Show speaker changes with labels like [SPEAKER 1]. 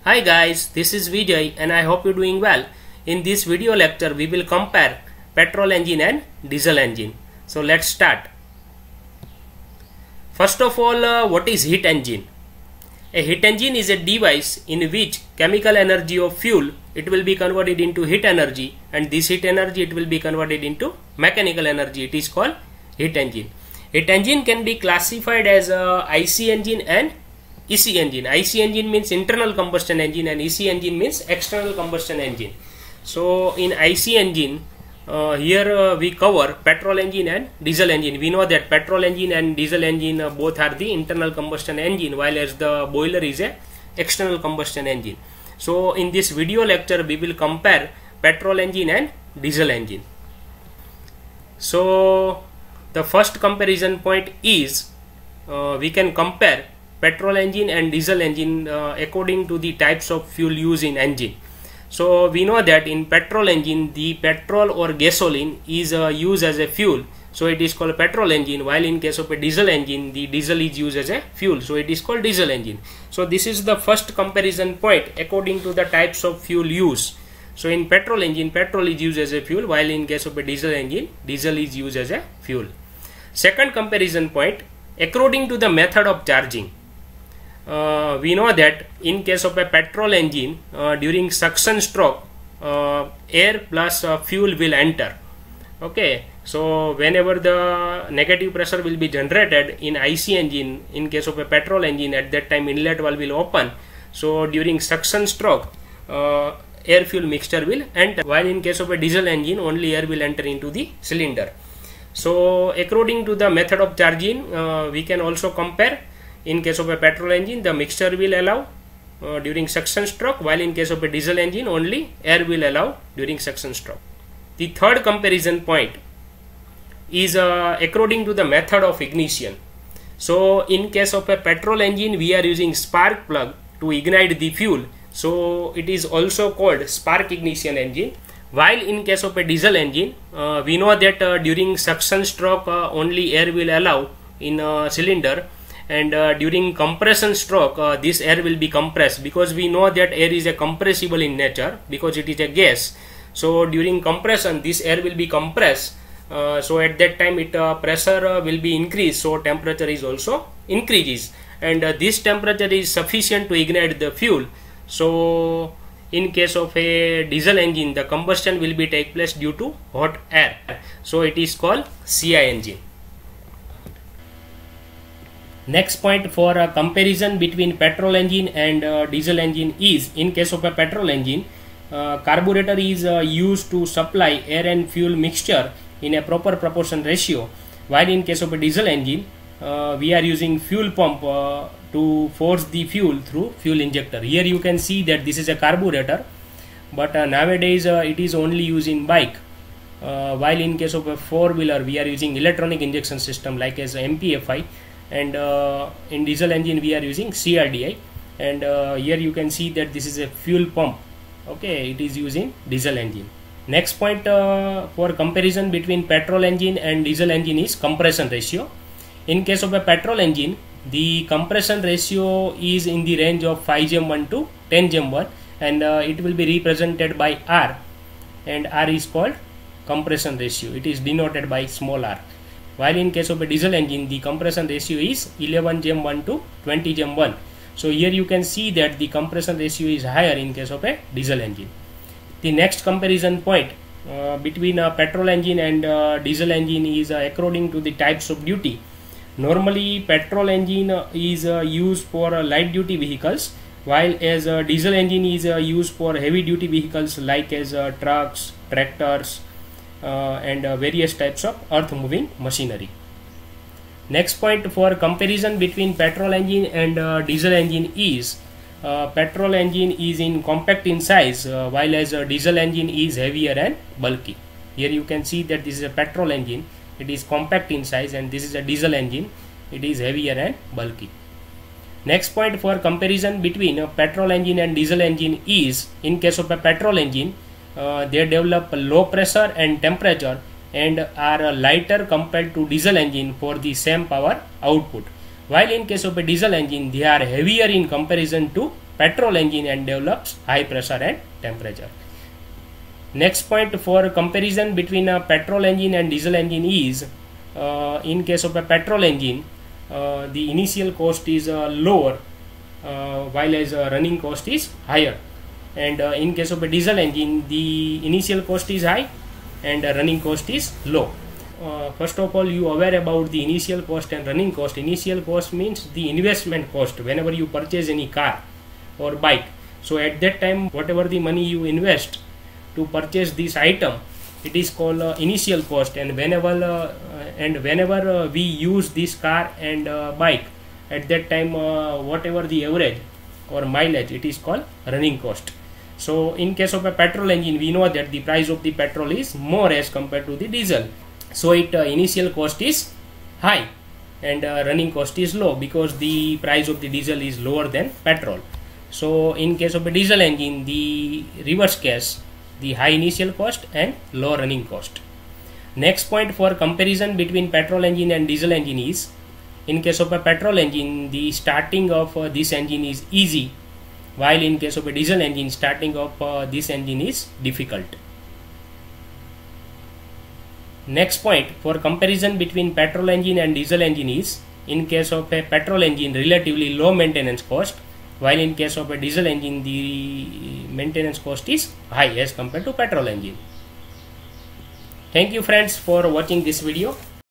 [SPEAKER 1] Hi guys, this is Vijay and I hope you're doing well. In this video lecture we will compare petrol engine and diesel engine. So let's start. First of all, what is heat engine? A heat engine is a device in which chemical energy of fuel it will be converted into heat energy, and this heat energy it will be converted into mechanical energy. It is called heat engine. Heat engine can be classified as IC engine and EC engine. IC engine means internal combustion engine and EC engine means external combustion engine. So in IC engine, here we cover petrol engine and diesel engine. We know that petrol engine and diesel engine both are the internal combustion engine, while as the boiler is a external combustion engine. So in this video lecture we will compare petrol engine and diesel engine. So the first comparison point is we can compare petrol engine and diesel engine according to the types of fuel used in engine. So we know that in petrol engine the petrol or gasoline is used as a fuel, so it is called petrol engine, while in case of a diesel engine the diesel is used as a fuel, so it is called diesel engine. So this is the first comparison point according to the types of fuel used. So in petrol engine, petrol is used as a fuel, while in case of a diesel engine, diesel is used as a fuel. Second comparison point, according to the method of charging. We know that in case of a petrol engine, during suction stroke, air plus fuel will enter. Okay, so whenever the negative pressure will be generated in IC engine, in case of a petrol engine, at that time inlet valve will open. So during suction stroke, air fuel mixture will enter, while in case of a diesel engine only air will enter into the cylinder. So according to the method of charging, we can also compare. In case of a petrol engine, the mixture will allow during suction stroke, while in case of a diesel engine only air will allow during suction stroke. The third comparison point is according to the method of ignition. So in case of a petrol engine we are using spark plug to ignite the fuel, so it is also called spark ignition engine. While in case of a diesel engine, we know that during suction stroke only air will allow in a cylinder, and during compression stroke this air will be compressed, because we know that air is a compressible in nature because it is a gas. So during compression this air will be compressed, so at that time pressure will be increased, so temperature is also increases, and this temperature is sufficient to ignite the fuel. So in case of a diesel engine the combustion will be take place due to hot air, so it is called CI engine. Next point for a comparison between petrol engine and diesel engine is, in case of a petrol engine, carburetor is used to supply air and fuel mixture in a proper proportion ratio, while in case of a diesel engine we are using fuel pump to force the fuel through fuel injector. Here you can see that this is a carburetor, but nowadays it is only used in bike, while in case of a four-wheeler we are using electronic injection system like as MPFI, and in diesel engine we are using CRDI, and here you can see that this is a fuel pump. Okay, it is using diesel engine. Next point for comparison between petrol engine and diesel engine is compression ratio. In case of a petrol engine, the compression ratio is in the range of 5 Gm1 to 10 Gm1, and it will be represented by R, and R is called compression ratio. It is denoted by small r. While in case of a diesel engine the compression ratio is 11 Gm1 to 20 Gm1. So here you can see that the compression ratio is higher in case of a diesel engine. The next comparison point between a petrol engine and diesel engine is according to the types of duty. Normally petrol engine is used for light duty vehicles, while as diesel engine is used for heavy duty vehicles like as trucks, tractors, and various types of earth moving machinery. Next point for comparison between petrol engine and diesel engine is, petrol engine is in compact in size, while as a diesel engine is heavier and bulky. Here you can see that this is a petrol engine, it is compact in size, and this is a diesel engine, it is heavier and bulky. Next point for comparison between a petrol engine and diesel engine is, in case of a petrol engine they develop low pressure and temperature and are lighter compared to diesel engine for the same power output, while in case of a diesel engine they are heavier in comparison to petrol engine and develops high pressure and temperature. Next point for comparison between a petrol engine and diesel engine is, in case of a petrol engine, the initial cost is lower, while as running cost is higher, and in case of a diesel engine, the initial cost is high and running cost is low. First of all, you aware about the initial cost and running cost. Initial cost means the investment cost whenever you purchase any car or bike. So at that time, whatever the money you invest to purchase this item, it is called initial cost. And whenever we use this car and bike, at that time, whatever the average or mileage, it is called running cost. So in case of a petrol engine, we know that the price of the petrol is more as compared to the diesel. So it initial cost is high and running cost is low, because the price of the diesel is lower than petrol. So in case of a diesel engine, the reverse case, the high initial cost and low running cost. Next point for comparison between petrol engine and diesel engine is, in case of a petrol engine, the starting of this engine is easy, while in case of a diesel engine, starting of this engine is difficult. Next point for comparison between petrol engine and diesel engine is, in case of a petrol engine, relatively low maintenance cost, while in case of a diesel engine, the maintenance cost is high as compared to petrol engine. Thank you friends for watching this video.